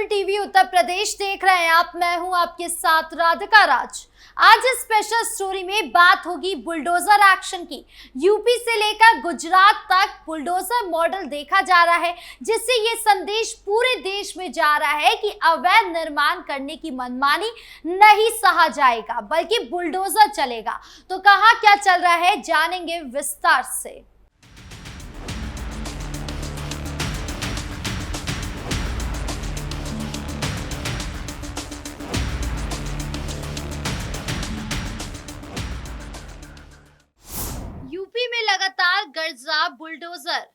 Viral TV Uttar Pradesh देख रहे हैं आप। मैं हूं आपके साथ राधिका राज। आज इस स्पेशल स्टोरी में बात होगी बुलडोजर एक्शन की। यूपी से लेकर गुजरात तक बुलडोजर मॉडल देखा जा रहा है, जिससे ये संदेश पूरे देश में जा रहा है कि अवैध निर्माण करने की मनमानी नहीं सहा जाएगा, बल्कि बुलडोजर चलेगा। तो कहां क्या चल रहा है, जानेंगे विस्तार से। यूपी में लगातार गरजा बुलडोजर।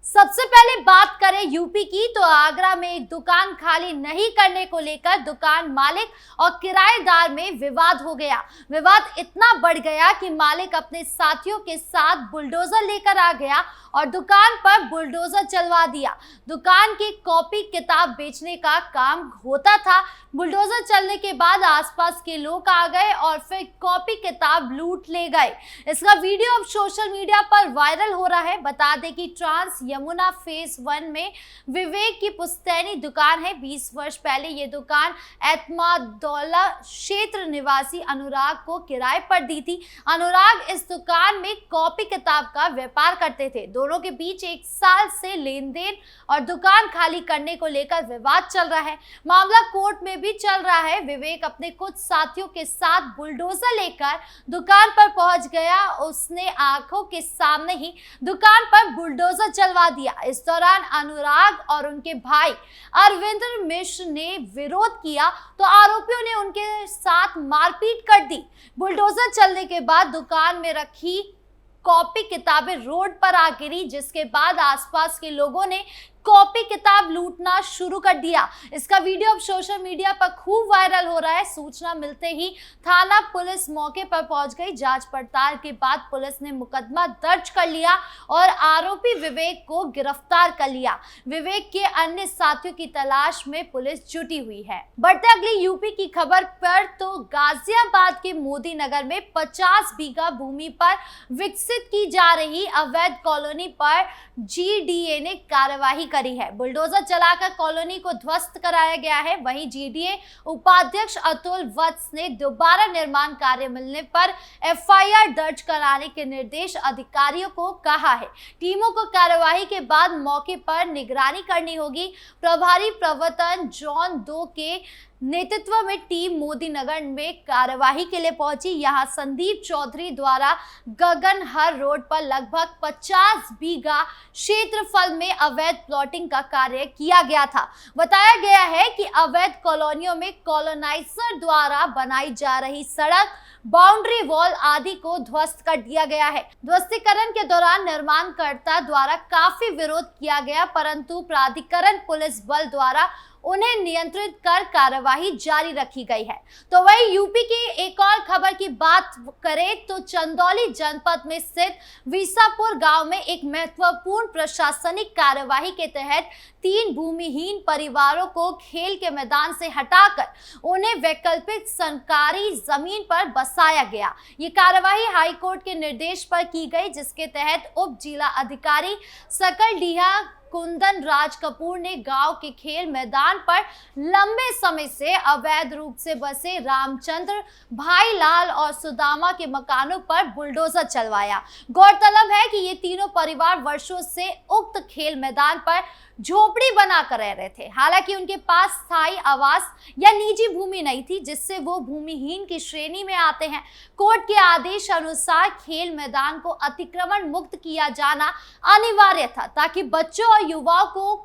सबसे पहले बात करें यूपी की, तो आगरा में एक दुकान खाली नहीं करने को लेकर दुकान मालिक और किराएदार में विवाद हो गया। विवाद इतना बढ़ गया कि मालिक अपने साथियों के साथ बुलडोजर लेकर आ गया और दुकान पर बुलडोजर चलवा दिया। दुकान की कॉपी किताब बेचने का काम होता था। बुलडोजर चलने के बाद आसपास के लोग आ गए और फिर कॉपी किताब लूट ले गए। इसका वीडियो अब सोशल मीडिया पर वायरल हो रहा है। बता दें कि ट्रांस यमुना फेज 1 में विवेक की पुश्तैनी दुकान है। 20 वर्ष पहले ये दुकान एतमादौला क्षेत्र निवासी अनुराग को किराए पर दी थी। अनुराग इस दुकान में कॉपी किताब का व्यापार करते थे। दोनों के बीच 1 साल से लेन देन और दुकान खाली करने को लेकर विवाद चल रहा है। मामला कोर्ट में भी चल रहा है। विवेक अपने कुछ साथियों के साथ बुलडोजर लेकर दुकान पर पहुंच गया। उसने आंखों के सामने ही दुकान पर बुलडोजर चलवा दिया। इस दौरान अनुराग और उनके भाई अरविंदर मिश्र ने विरोध किया तो आरोपियों ने उनके साथ मारपीट कर दी। बुलडोजर चलने के बाद दुकान में रखी कॉपी किताबें रोड पर आ गिरी, जिसके बाद आसपास के लोगों ने कॉपी किताब लूटना शुरू कर दिया। इसका वीडियो अब सोशल मीडिया पर खूब वायरल हो रहा है। सूचना मिलते ही थाना पुलिस मौके पर पहुंच गई। जांच पड़ताल के बाद पुलिस ने मुकदमा दर्ज कर लिया और आरोपी विवेक को गिरफ्तार कर लिया। विवेक के अन्य साथियों की तलाश में पुलिस जुटी हुई है। बढ़ते अगली यूपी की खबर पर, तो गाजियाबाद के मोदी नगर में 50 बीघा भूमि पर विकसित की जा रही अवैध कॉलोनी पर जीडीए ने कार्रवाई करी है। बुलडोजर चलाकर कॉलोनी को ध्वस्त कराया गया है। वहीं जीडीए उपाध्यक्ष अतुल वत्स ने दोबारा निर्माण कार्य मिलने पर एफआईआर दर्ज कराने के निर्देश अधिकारियों को कहा है। टीमों को कार्रवाई के बाद मौके पर निगरानी करनी होगी। प्रभारी प्रवर्तन जोन 2 के नेतृत्व में टीम मोदी नगर में कार्यवाही के लिए पहुंची। यहां संदीप चौधरी द्वारा गगनहर रोड पर लगभग 50 बीघा क्षेत्रफल में अवैध प्लॉटिंग का कार्य किया गया था। बताया गया है कि अवैध कॉलोनियों में कॉलोनाइजर द्वारा बनाई जा रही सड़क, बाउंड्री वॉल आदि को ध्वस्त कर दिया गया है। ध्वस्तीकरण के दौरान निर्माणकर्ता द्वारा काफी विरोध किया गया, परंतु प्राधिकरण पुलिस बल द्वारा उन्हें नियंत्रित कर कार्यवाही जारी रखी गई है। तो वही यूपी की एक और खबर की बात करें, तो चंदौली जनपद में स्थित विसापुर गांव में एक महत्वपूर्ण प्रशासनिक कार्यवाही के तहत 3 भूमिहीन परिवारों को खेल के मैदान से हटाकर उन्हें वैकल्पिक सरकारी जमीन पर बसाया गया। ये कार्यवाही हाईकोर्ट के निर्देश पर की गई, जिसके तहत उप जिला अधिकारी सकलडीहा कुंदन राज कपूर ने गांव के खेल मैदान पर लंबे समय से अवैध रूप से बसे रामचंद्र, भाईलाल और सुदामा के मकानों पर बुलडोजर चलवाया। गौरतलब है कि ये तीनों परिवार वर्षों से उक्त खेल मैदान पर झोपड़ी बनाकर रह रहे थे। हालांकि उनके पास स्थायी आवास या निजी भूमि नहीं थी, जिससे वो भूमिहीन की श्रेणी में आते हैं। कोर्ट के आदेश अनुसार खेल मैदान को अतिक्रमण मुक्त किया जाना अनिवार्य था, ताकि बच्चों और युवाओं को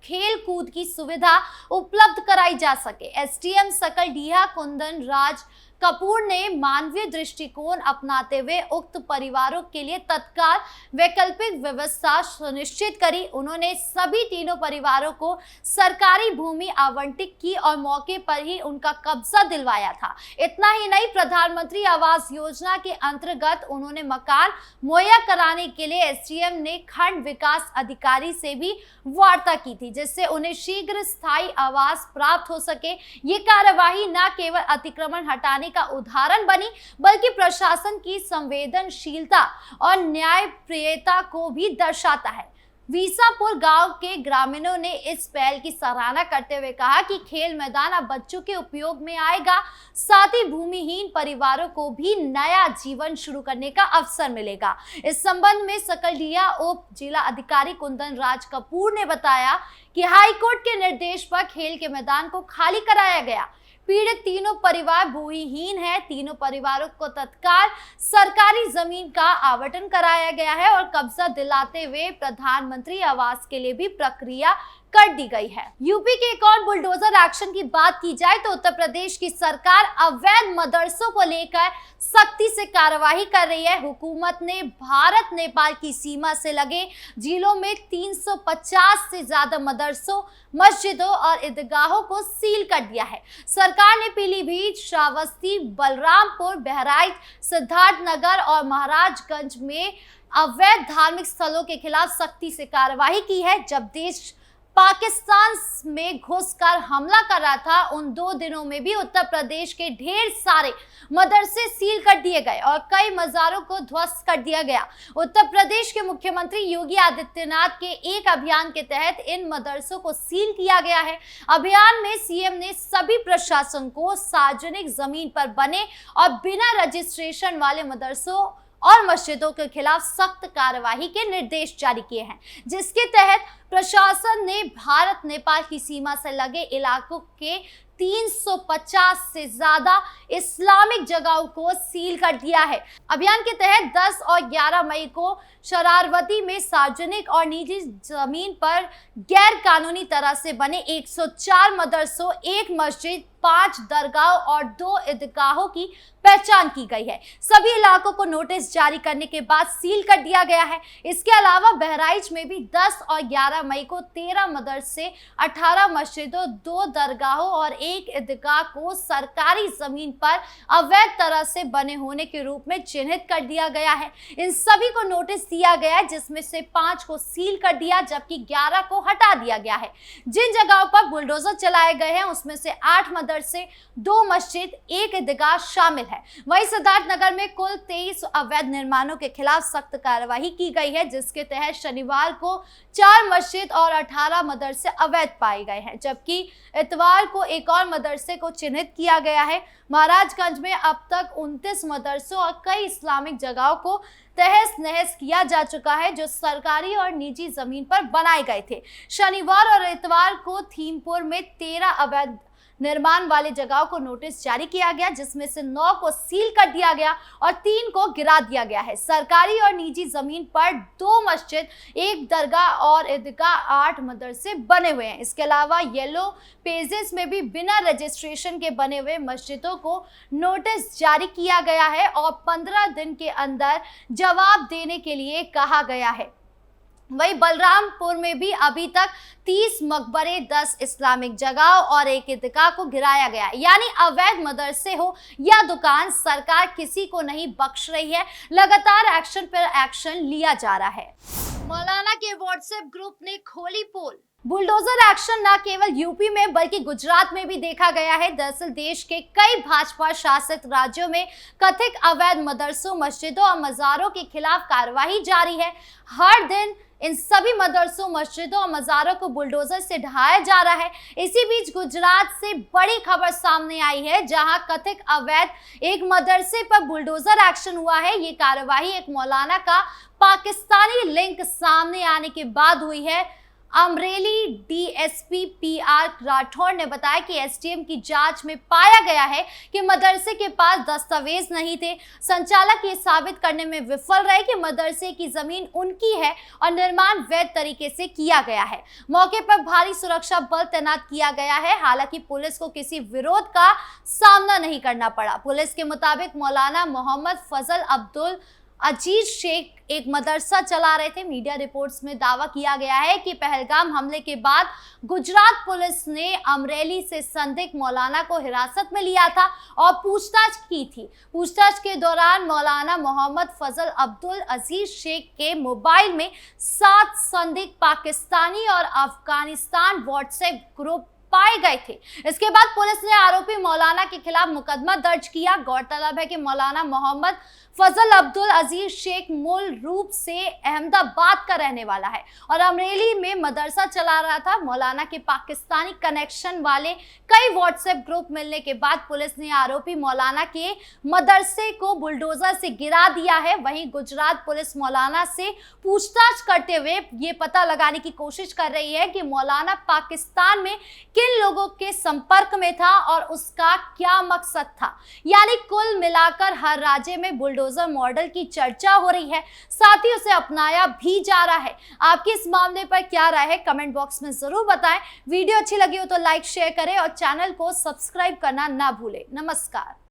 खेल कूद की सुविधा उपलब्ध कराई जा सके। एसडीएम सकलडीहा कुंदन राज कपूर ने मानवीय दृष्टिकोण अपनाते हुए उक्त परिवारों के लिए तत्काल वैकल्पिक व्यवस्था सुनिश्चित करी। उन्होंने सभी तीनों परिवारों को सरकारी भूमि आवंटित की और मौके पर ही उनका कब्जा दिलवाया था। इतना ही नहीं, प्रधानमंत्री आवास योजना के अंतर्गत उन्होंने मकान मुहैया कराने के लिए एसडीएम ने खंड विकास अधिकारी से भी वार्ता की थी, जिससे उन्हें शीघ्र स्थायी आवास प्राप्त हो सके। ये कार्यवाही न केवल अतिक्रमण हटाने का उदाहरण बनी, बल्कि प्रशासन की संवेदनशीलता और न्यायप्रियता को भी दर्शाता है। विसापुर गांव के ग्रामीणों ने इस पहल की सराहना करते हुए कहा कि खेल मैदान अब बच्चों के उपयोग में आएगा, साथ ही भूमिहीन परिवारों को भी नया जीवन शुरू करने का अवसर मिलेगा। इस संबंध में सकलडीहा उप जिला अधिकारी कुंदन राज कपूर ने बताया कि हाईकोर्ट के निर्देश पर खेल के मैदान को खाली कराया गया। पीड़ित तीनों परिवार भूमिहीन है। तीनों परिवारों को तत्काल सरकारी जमीन का आवंटन कराया गया है और कब्जा दिलाते हुए प्रधानमंत्री आवास के लिए भी प्रक्रिया कर दी गई है। यूपी के एक और बुलडोजर एक्शन की बात की जाए तो उत्तर प्रदेश की सरकार अवैध मदरसों को लेकर सख्ती से कार्रवाई कर रही है। हुकूमत ने भारत नेपाल की सीमा से लगे जिलों में 350 से ज्यादा मदरसों, मस्जिदों और ईदगाहों को सील कर दिया है। सरकार ने पीलीभीत, श्रावस्ती, बलरामपुर, बहराइच, सिद्धार्थनगर और महाराजगंज में अवैध धार्मिक स्थलों के खिलाफ सख्ती से कार्रवाई की है। जब देश पाकिस्तान में घुसकर हमला कर रहा था, उन 2 दिनों में भी उत्तर प्रदेश के ढेर सारे मदरसे सील कर दिए गए और कई मज़ारों को ध्वस्त कर दिया गया। उत्तर प्रदेश के मुख्यमंत्री योगी आदित्यनाथ के एक अभियान के तहत इन मदरसों को सील किया गया है। अभियान में सीएम ने सभी प्रशासन को सार्वजनिक जमीन पर बने और बिना रजिस्ट्रेशन वाले मदरसों और मस्जिदों के खिलाफ सख्त कार्रवाई के निर्देश जारी किए हैं, जिसके तहत प्रशासन ने भारत नेपाल की सीमा से लगे इलाकों के 350 से ज्यादा इस्लामिक जगहों को सील कर दिया है। अभियान के तहत 10 और 11 मई को शरारवती में सार्वजनिक और निजी जमीन पर गैर कानूनी तरह से बने 104 मदरसों, 1 मस्जिद, 5 दरगाह और 2 ईदगाहों की पहचान की गई है। सभी इलाकों को नोटिस जारी करने के बाद सील कर दिया गया है। इसके अलावा बहराइच में भी 10 और 11 मई को 13 मदरसे, 18 मस्जिदों, 2 दरगाहों और 1 ईदगाह को सरकारी जमीन पर अवैध तरह से बने होने के रूप में चिन्हित कर दिया गया है। इन सभी को नोटिस दिया गया है, जिसमें से 5 को सील कर दिया जबकि 11 को हटा दिया गया है। जिन जगहों पर बुलडोजर चलाए गए हैं उसमें से 8 मदरसे, 2 मस्जिद, 1 ईदगाह शामिल है। वहीं सिद्धार्थनगर में कुल 23 अवैध निर्माणों के खिलाफ सख्त कार्रवाई की गई है, जिसके तहत शनिवार को 4 मस्जिद और 18 मदरसे अवैध पाए गए हैं, जबकि इतवार को एक और मदरसे को चिन्हित किया गया है। महाराजगंज में अब तक 29 मदरसों और कई इस्लामिक जगहों को तहस नहस किया जा चुका है, जो सरकारी और निजी जमीन पर बनाए गए थे। शनिवार और इतवार को थीमपुर में 13 अवैध निर्माण वाले जगहों को नोटिस जारी किया गया, जिसमें से 9 को सील कर दिया गया और 3 को गिरा दिया गया है। सरकारी और निजी जमीन पर 2 मस्जिद, 1 दरगाह और ईदगाह, 8 मदरसे बने हुए हैं। इसके अलावा येलो पेजेस में भी बिना रजिस्ट्रेशन के बने हुए मस्जिदों को नोटिस जारी किया गया है और 15 दिन के अंदर जवाब देने के लिए कहा गया है। वहीं बलरामपुर में भी अभी तक 30 मकबरे, 10 इस्लामिक जगह और 1 ईदगाह को गिराया गया। यानी अवैध मदरसे हो या दुकान, सरकार किसी को नहीं बख्श रही है। लगातार एक्शन पर एक्शन लिया जा रहा है। मौलाना के व्हाट्सएप ग्रुप ने खोली पोल। बुलडोजर एक्शन न केवल यूपी में बल्कि गुजरात में भी देखा गया है। दरअसल देश के कई भाजपा शासित राज्यों में कथित अवैध मदरसों, मस्जिदों और मज़ारों के खिलाफ कार्रवाई जारी है। हर दिन इन सभी मदरसों, मस्जिदों और मज़ारों को बुलडोजर से ढहाया जा रहा है। इसी बीच गुजरात से बड़ी खबर सामने आई है, जहां कथित अवैध एक मदरसे पर बुलडोजर एक्शन हुआ है। ये कार्रवाई एक मौलाना का पाकिस्तानी लिंक सामने आने के बाद हुई है। अमरेली डीएसपी पीआर राठौर ने बताया कि एसडीएम की जांच में पाया गया है कि मदरसे के पास दस्तावेज नहीं थे। संचालक ये साबित करने में विफल रहे कि मदरसे की जमीन उनकी है और निर्माण वैध तरीके से किया गया है। मौके पर भारी सुरक्षा बल तैनात किया गया है। हालांकि पुलिस को किसी विरोध का सामना नहीं करना पड़ा। पुलिस के मुताबिक मौलाना मोहम्मद फजल अब्दुल अजीज शेख एक मदरसा चला रहे थे। मीडिया रिपोर्ट्स में दावा किया गया है कि पहलगाम हमले के बाद गुजरात पुलिस ने अमरेली से संदिग्ध मौलाना को हिरासत में लिया था और पूछताछ की थी। पूछताछ के दौरान मौलाना मोहम्मद फजल अब्दुल अजीज शेख के मोबाइल में 7 संदिग्ध पाकिस्तानी और अफगानिस्तान व्हाट्सएप ग्रुप पाए गए थे। इसके बाद पुलिस ने आरोपी मौलाना के खिलाफ मुकदमा दर्ज किया। गौरतलब है कि मौलाना मोहम्मद फजल अब्दुल अजीज शेख मूल रूप से अहमदाबाद का रहने वाला है और अमरेली में मदरसा चला रहा था। मौलाना के पाकिस्तानी कनेक्शन वाले कई व्हाट्सएप ग्रुप मिलने के बाद पुलिस ने आरोपी मौलाना के मदरसे को बुलडोजर से गिरा दिया है। वहीं गुजरात पुलिस मौलाना से पूछताछ करते हुए ये पता लगाने की कोशिश कर रही है कि मौलाना पाकिस्तान में किन लोगों के संपर्क में था और उसका क्या मकसद था। यानी कुल मिलाकर हर राज्य में बुलडोजर मॉडल की चर्चा हो रही है, साथ ही उसे अपनाया भी जा रहा है। आपकी इस मामले पर क्या राय है, कमेंट बॉक्स में जरूर बताएं। वीडियो अच्छी लगी हो तो लाइक शेयर करें और चैनल को सब्सक्राइब करना ना भूलें। नमस्कार।